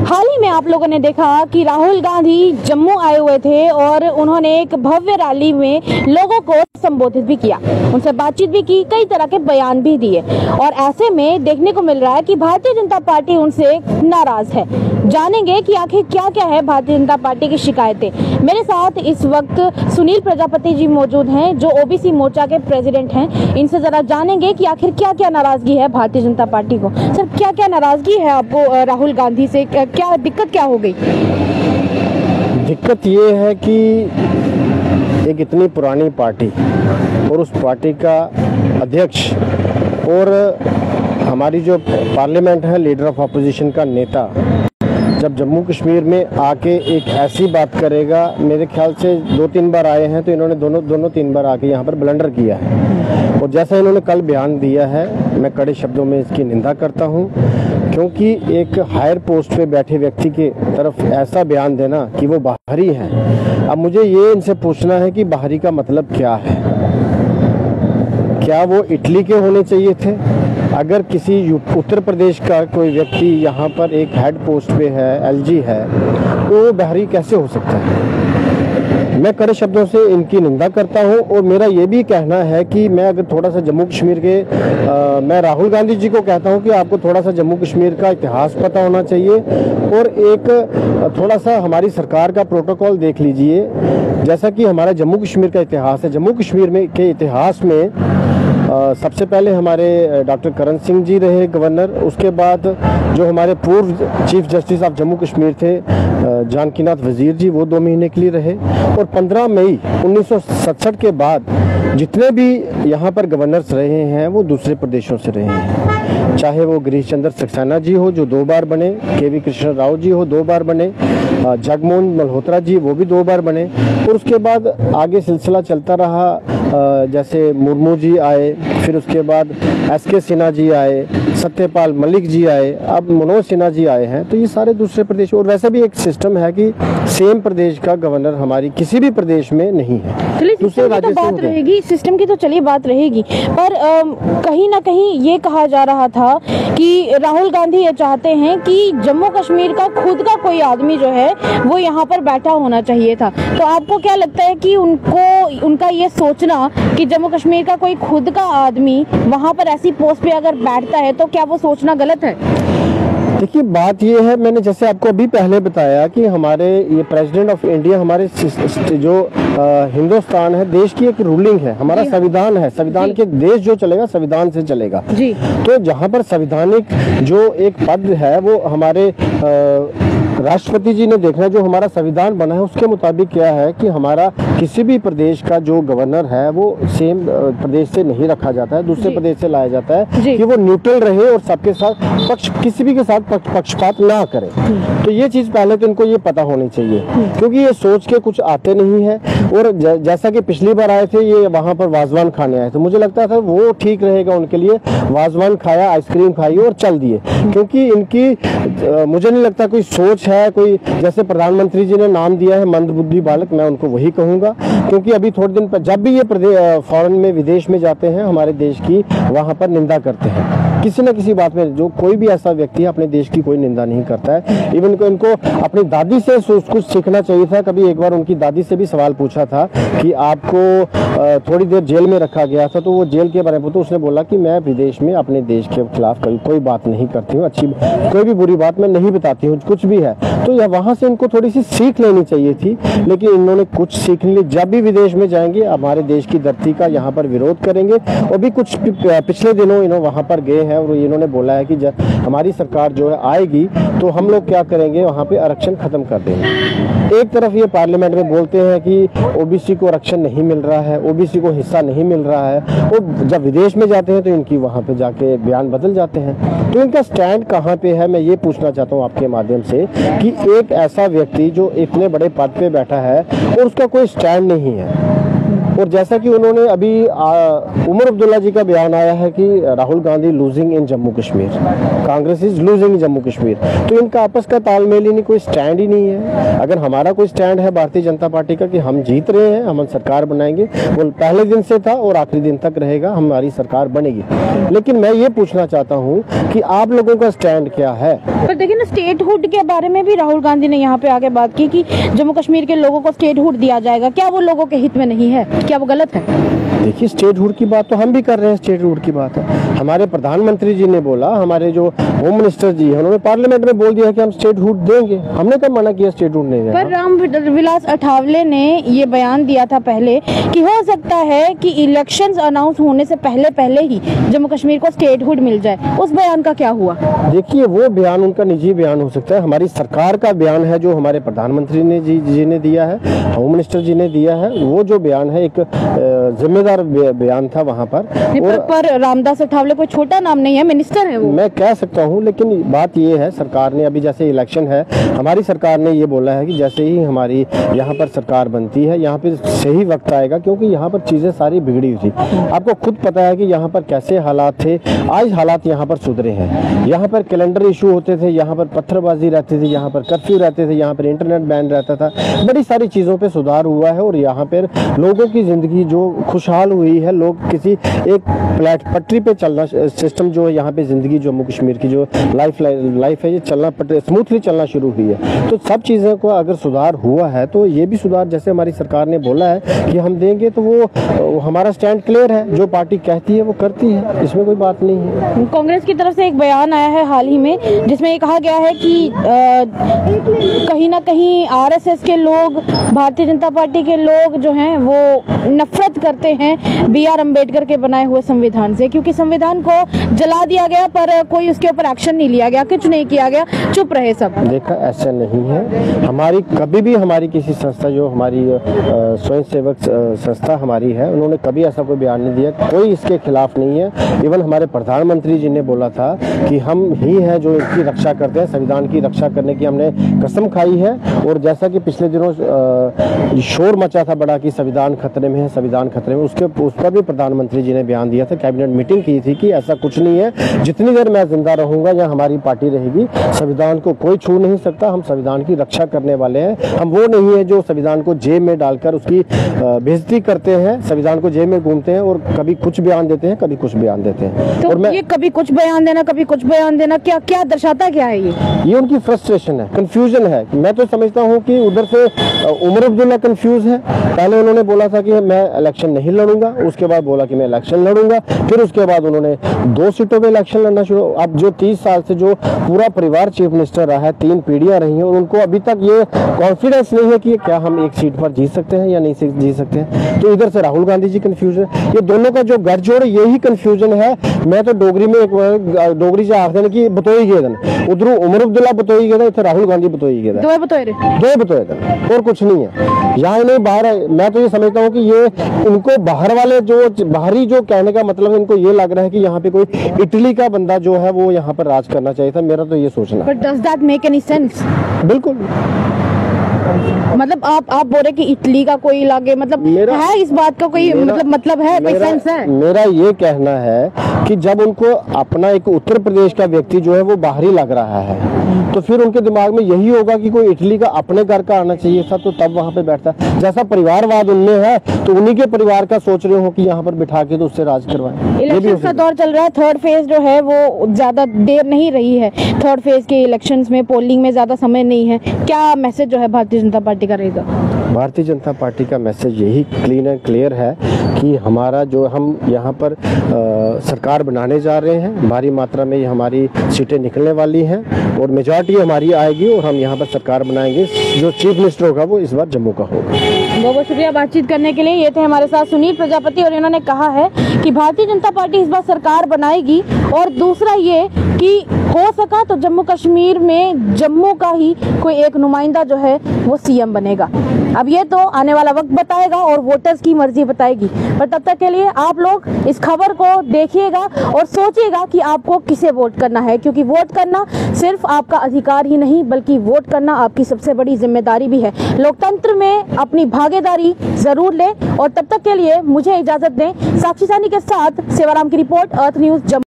हाल ही में आप लोगों ने देखा कि राहुल गांधी जम्मू आए हुए थे और उन्होंने एक भव्य रैली में लोगों को संबोधित भी किया, उनसे बातचीत भी की, कई तरह के बयान भी दिए। और ऐसे में देखने को मिल रहा है कि भारतीय जनता पार्टी उनसे नाराज है। जानेंगे कि आखिर क्या क्या है भारतीय जनता पार्टी की शिकायतें। मेरे साथ इस वक्त सुनील प्रजापति जी मौजूद हैं, जो ओबीसी मोर्चा के प्रेसिडेंट हैं। इनसे जरा जानेंगे कि आखिर क्या क्या नाराजगी है भारतीय जनता पार्टी को। सर, क्या क्या नाराजगी है आपको राहुल गांधी से, क्या दिक्कत क्या हो गई? दिक्कत ये है कि एक इतनी पुरानी पार्टी और उस पार्टी का अध्यक्ष और हमारी जो पार्लियामेंट है, लीडर ऑफ अपोजिशन का नेता, जब जम्मू कश्मीर में आके एक ऐसी बात करेगा, मेरे ख्याल से 2-3 बार आए हैं तो इन्होंने दोनों 3 बार आके यहाँ पर ब्लंडर किया है। और जैसा इन्होंने कल बयान दिया है, मैं कड़े शब्दों में इसकी निंदा करता हूँ, क्योंकि एक हायर पोस्ट पे बैठे व्यक्ति के तरफ ऐसा बयान देना कि वो बाहरी हैं। अब मुझे ये इनसे पूछना है कि बाहरी का मतलब क्या है? क्या वो इटली के होने चाहिए थे? अगर किसी उत्तर प्रदेश का कोई व्यक्ति यहाँ पर एक हेड पोस्ट पे है, एलजी है, तो वो बाहरी कैसे हो सकता है? मैं कड़े शब्दों से इनकी निंदा करता हूं। और मेरा ये भी कहना है कि मैं अगर थोड़ा सा जम्मू कश्मीर के मैं राहुल गांधी जी को कहता हूं कि आपको थोड़ा सा जम्मू कश्मीर का इतिहास पता होना चाहिए और एक थोड़ा सा हमारी सरकार का प्रोटोकॉल देख लीजिए। जैसा कि हमारा जम्मू कश्मीर का इतिहास है, जम्मू कश्मीर में के इतिहास में सबसे पहले हमारे डॉक्टर करण सिंह जी रहे गवर्नर, उसके बाद जो हमारे पूर्व chief justice of Jammu Kashmir थे जानकीनाथ वजीर जी, वो 2 महीने के लिए रहे। और 15 मई 1967 के बाद जितने भी यहाँ पर गवर्नर्स रहे हैं वो दूसरे प्रदेशों से रहे हैं, चाहे वो गिरीश चंद्र सक्सेना जी हो जो 2 बार बने, केवी कृष्ण राव जी हो 2 बार बने, जगमोहन मल्होत्रा जी वो भी 2 बार बने। और उसके बाद आगे सिलसिला चलता रहा, जैसे मुर्मू जी आए, फिर उसके बाद एसके सिन्हा जी आए, सत्यपाल मलिक जी आए, अब मनोज सिन्हा जी आए हैं। तो ये सारे दूसरे प्रदेश, और वैसे भी एक सिस्टम है कि सेम प्रदेश का गवर्नर हमारी किसी भी प्रदेश में नहीं है। दूसरे राज्य से बात रहेगी, सिस्टम की तो चलिए बात रहेगी, पर कहीं ना कहीं ये कहा जा रहा था कि राहुल गांधी ये चाहते हैं कि जम्मू कश्मीर का खुद का कोई आदमी जो है वो यहाँ पर बैठा होना चाहिए था। तो आपको क्या लगता है कि उनका ये सोचना कि जम्मू कश्मीर का कोई खुद का आदमी वहाँ पर ऐसी पोस्ट पे अगर बैठता है तो क्या वो सोचना गलत है? देखिए, बात ये है, मैंने जैसे आपको अभी पहले बताया कि हमारे ये प्रेसिडेंट ऑफ इंडिया, हमारे जो हिंदुस्तान है, देश की एक रूलिंग है, हमारा संविधान है, संविधान के देश जो चलेगा संविधान से चलेगा जी। तो जहाँ पर संवैधानिक जो एक पद है वो हमारे राष्ट्रपति जी ने देखना, जो हमारा संविधान बना है उसके मुताबिक क्या है कि हमारा किसी भी प्रदेश का जो गवर्नर है वो सेम प्रदेश से नहीं रखा जाता है, दूसरे प्रदेश से लाया जाता है कि वो न्यूट्रल रहे और सबके साथ किसी भी के साथ पक्षपात ना करे। तो ये चीज पहले तो इनको ये पता होनी चाहिए, क्योंकि ये सोच के कुछ आते नहीं है। और जैसा कि पिछली बार आए थे, ये वहां पर वाजवान खाने आए थे, मुझे लगता था वो ठीक रहेगा उनके लिए, वाजवान खाया, आइसक्रीम खाई और चल दिए, क्योंकि इनकी मुझे नहीं लगता कोई सोच है कोई। जैसे प्रधानमंत्री जी ने नाम दिया है मंदबुद्धि बालक, मैं उनको वही कहूंगा, क्योंकि अभी थोड़े दिन पर जब भी ये फॉरेन में, विदेश में जाते हैं, हमारे देश की वहां पर निंदा करते हैं किसी न किसी बात में। जो कोई भी ऐसा व्यक्ति है अपने देश की कोई निंदा नहीं करता है। इवन को इनको अपनी दादी से कुछ सीखना चाहिए था। कभी एक बार उनकी दादी से भी सवाल पूछा था कि आपको थोड़ी देर जेल में रखा गया था, तो वो जेल के बारे में तो उसने बोला कि मैं विदेश में अपने देश के खिलाफ कोई बात नहीं करती हूँ, अच्छी कोई भी बुरी बात मैं नहीं बताती हूँ, कुछ भी है। तो वहां से इनको थोड़ी सी सीख लेनी चाहिए थी, लेकिन इन्होंने कुछ सीख ली। जब भी विदेश में जाएंगे हमारे देश की धरती का यहाँ पर विरोध करेंगे। और भी कुछ पिछले दिनों इन्होंने वहां पर गए हैं और इन्होंने बोला है कि जब हमारी सरकार जो है आएगी तो हम लोग क्या करेंगे, वहां पे आरक्षण खत्म कर देंगे। एक तरफ ये पार्लियामेंट में बोलते हैं कि ओबीसी को आरक्षण नहीं मिल रहा है, ओबीसी को हिस्सा नहीं मिल रहा है, और जब विदेश में जाते हैं तो इनकी वहां पे जाके बयान बदल जाते हैं। तो इनका स्टैंड कहाँ पे है, मैं ये पूछना चाहता हूँ आपके माध्यम से कि एक ऐसा व्यक्ति जो इतने बड़े पद पे बैठा है और उसका कोई स्टैंड नहीं है, और जैसा कि उन्होंने अभी उमर अब्दुल्ला जी का बयान आया है कि Rahul Gandhi losing in Jammu Kashmir, Congress is losing in Jammu Kashmir, तो इनका आपस का तालमेल ही नहीं, कोई स्टैंड ही नहीं है। अगर हमारा कोई स्टैंड है भारतीय जनता पार्टी का कि हम जीत रहे हैं, हम सरकार बनाएंगे, वो पहले दिन से था और आखिरी दिन तक रहेगा, हमारी सरकार बनेगी। लेकिन मैं ये पूछना चाहता हूँ कि आप लोगों का स्टैंड क्या है? पर देखिए ना, स्टेटहुड के बारे में भी राहुल गांधी ने यहाँ पे आगे बात की कि जम्मू कश्मीर के लोगों को स्टेटहुड दिया जाएगा। क्या वो लोगों के हित में नहीं है? क्या वो गलत है? देखिए, स्टेटहुड की बात तो हम भी कर रहे हैं, स्टेटहुड की बात है। हमारे प्रधानमंत्री जी ने बोला, हमारे जो होम मिनिस्टर जी है उन्होंने पार्लियामेंट में बोल दिया कि हम स्टेटहुड देंगे। हमने कब मना किया स्टेटहुड नहीं देना? पर रामविलास अठावले ने ये बयान दिया था पहले कि हो सकता है कि इलेक्शंस अनाउंस होने से पहले ही जम्मू कश्मीर को स्टेटहुड मिल जाए। उस बयान का क्या हुआ? देखिए, वो बयान उनका निजी बयान हो सकता है, हमारी सरकार का बयान है जो हमारे प्रधानमंत्री ने जी ने दिया है, होम मिनिस्टर जी ने दिया है। वो जो बयान है एक जिम्मेदार बयान था वहाँ पर। पर रामदास अठावले कोई छोटा नाम नहीं है, मिनिस्टर है वो। मैं कह सकता हूँ, लेकिन बात ये है, सरकार ने अभी जैसे इलेक्शन है, हमारी सरकार ने ये बोला है कि जैसे ही हमारी यहाँ पर सरकार बनती है, यहाँ पे सही वक्त आएगा, क्योंकि यहाँ पर चीजें सारी बिगड़ी हुई थी। आपको खुद पता है कि यहाँ पर कैसे हालात थे, आज हालात यहाँ पर सुधरे हैं। यहाँ पर कैलेंडर इशू होते थे, यहाँ पर पत्थरबाजी रहती थी, यहाँ पर कर्फ्यू रहते थे, यहाँ पर इंटरनेट बैन रहता था, बड़ी सारी चीजों पे सुधार हुआ है। और यहाँ पर लोगों की जिंदगी जो खुशहाल हुई है, लोग किसी एक पटरी पे चलना, सिस्टम जो है यहाँ पे जिंदगी जम्मू कश्मीर की जो लाइफ है, ये चलना स्मूथली चलना शुरू हुई है। तो सब चीज़ों को अगर सुधार हुआ है तो ये भी सुधार, जैसे हमारी सरकार ने बोला है कि हम देंगे, तो वो हमारा स्टैंड क्लियर है, जो पार्टी कहती है वो करती है, इसमें कोई बात नहीं है। कांग्रेस की तरफ से एक बयान आया है हाल ही में, जिसमें ये कहा गया है कि कहीं ना कहीं आरएसएस के लोग, भारतीय जनता पार्टी के लोग जो हैं वो नफरत करते हैं बीआर अंबेडकर के बनाए हुए संविधान से, क्योंकि संविधान को जला दिया गया पर कोई उसके ऊपर एक्शन नहीं लिया गया, कुछ नहीं किया गया, चुप रहे सब। देखा, ऐसा नहीं है। हमारी कभी भी हमारी किसी संस्था, जो हमारी स्वयं सेवक संस्था हमारी है, उन्होंने कभी ऐसा कोई बयान नहीं दिया, कोई इसके खिलाफ नहीं है। इवन हमारे प्रधानमंत्री जी ने बोला था कि हम ही हैं जो इसकी रक्षा करते हैं, संविधान की रक्षा करने की हमने कसम खाई है। और जैसा कि पिछले दिनों शोर मचा था बड़ा कि संविधान खतरे में है, संविधान खतरे में, उस पर भी प्रधानमंत्री जी ने बयान दिया था, कैबिनेट मीटिंग की थी कि ऐसा कुछ नहीं है, जितनी देर मैं जिंदा रहूंगा या हमारी पार्टी रहेगी, संविधान को कोई छू नहीं सकता, हम संविधान की रक्षा करने वाले हैं। हम वो नहीं है जो संविधान को जेब में डालकर उसकी बेइज्जती करते हैं, संविधान को जेब में घूमते हैं और कभी कुछ बयान देते हैं, कभी कुछ बयान देते हैं। तो और ये कभी कुछ बयान देना, कभी कुछ बयान देना, क्या क्या दर्शाता क्या है? ये उनकी फ्रस्ट्रेशन है, कंफ्यूजन है। मैं तो समझता हूँ कि उधर से उमर अब्दुल्ला कंफ्यूज है। पहले उन्होंने बोला था कि मैं इलेक्शन नहीं लड़ूंगा, उसके बाद बोला कि मैं इलेक्शन लड़ूंगा, फिर उसके बाद उन्होंने 2 सीटों पे इलेक्शन लड़ना शुरू। अब जो 30 साल से जो पूरा परिवार चीफ मिनिस्टर रहा है, 3 पीढ़ियां रही हैं, और उनको अभी तक ये कॉन्फिडेंस नहीं है कि क्या हम एक सीट पर जीत सकते हैं या नहीं जीत सकते हैं। तो इधर से राहुल गांधी जी कंफ्यूज है, ये दोनों का जो गठजोड़ यही कंफ्यूजन है। मैं तो डोगरी में डोगरी से आखते कि बतोई गए, उधर उमर अब्दुल्ला बतोई गया, इधर राहुल गांधी बतोई गया, दो बतोए और कुछ नहीं है। यहाँ नहीं बाहर है। मैं तो ये समझता हूँ कि ये इनको बाहर वाले जो बाहरी जो कहने का मतलब है, इनको ये लग रहा है कि यहाँ पे कोई इटली का बंदा जो है वो यहाँ पर राज करना चाहिए था। मेरा तो ये सोचना है। But does that make any sense? बिल्कुल। मतलब आप बोल रहे कि इटली का कोई लागे, मतलब है इस बात का कोई मतलब है, कोई सेंस है? मेरा ये कहना है कि जब उनको अपना एक उत्तर प्रदेश का व्यक्ति जो है वो बाहरी लग रहा है, तो फिर उनके दिमाग में यही होगा कि कोई इटली का अपने घर का आना चाहिए था, तो तब वहाँ पे बैठता। जैसा परिवारवाद उनमें है, तो उन्हीं के परिवार का सोच रहे हो कि यहाँ पर बिठा के तो उससे राज करवाएं। इलेक्शन का दौर चल रहा है, थर्ड फेज जो है वो ज्यादा देर नहीं रही है। थर्ड फेज के इलेक्शंस में पोलिंग में ज्यादा समय नहीं है। क्या मैसेज जो है भारतीय जनता पार्टी का रहेगा? भारतीय जनता पार्टी का मैसेज यही क्लीन एंड क्लियर है कि हमारा जो हम यहाँ पर सरकार बनाने जा रहे हैं, भारी मात्रा में हमारी सीटें निकलने वाली हैं और मेजॉरिटी हमारी आएगी और हम यहाँ पर सरकार बनाएंगे। जो चीफ मिनिस्टर होगा वो इस बार जम्मू का होगा। बहुत बहुत शुक्रिया बातचीत करने के लिए। ये थे हमारे साथ सुनील प्रजापति और इन्होंने कहा है कि भारतीय जनता पार्टी इस बार सरकार बनाएगी। और दूसरा ये कि हो सका तो जम्मू कश्मीर में जम्मू का ही कोई एक नुमाइंदा जो है वो सीएम बनेगा। अब ये तो आने वाला वक्त बताएगा और वोटर्स की मर्जी बताएगी, पर तब तक के लिए आप लोग इस खबर को देखिएगा और सोचिएगा कि आपको किसे वोट करना है, क्योंकि वोट करना सिर्फ आपका अधिकार ही नहीं बल्कि वोट करना आपकी सबसे बड़ी जिम्मेदारी भी है। लोकतंत्र में अपनी भागीदारी जरूर लें और तब तक के लिए मुझे इजाजत दें। साक्षी सानी के साथ सेवाराम की रिपोर्ट, अर्थ न्यूज जम्मू।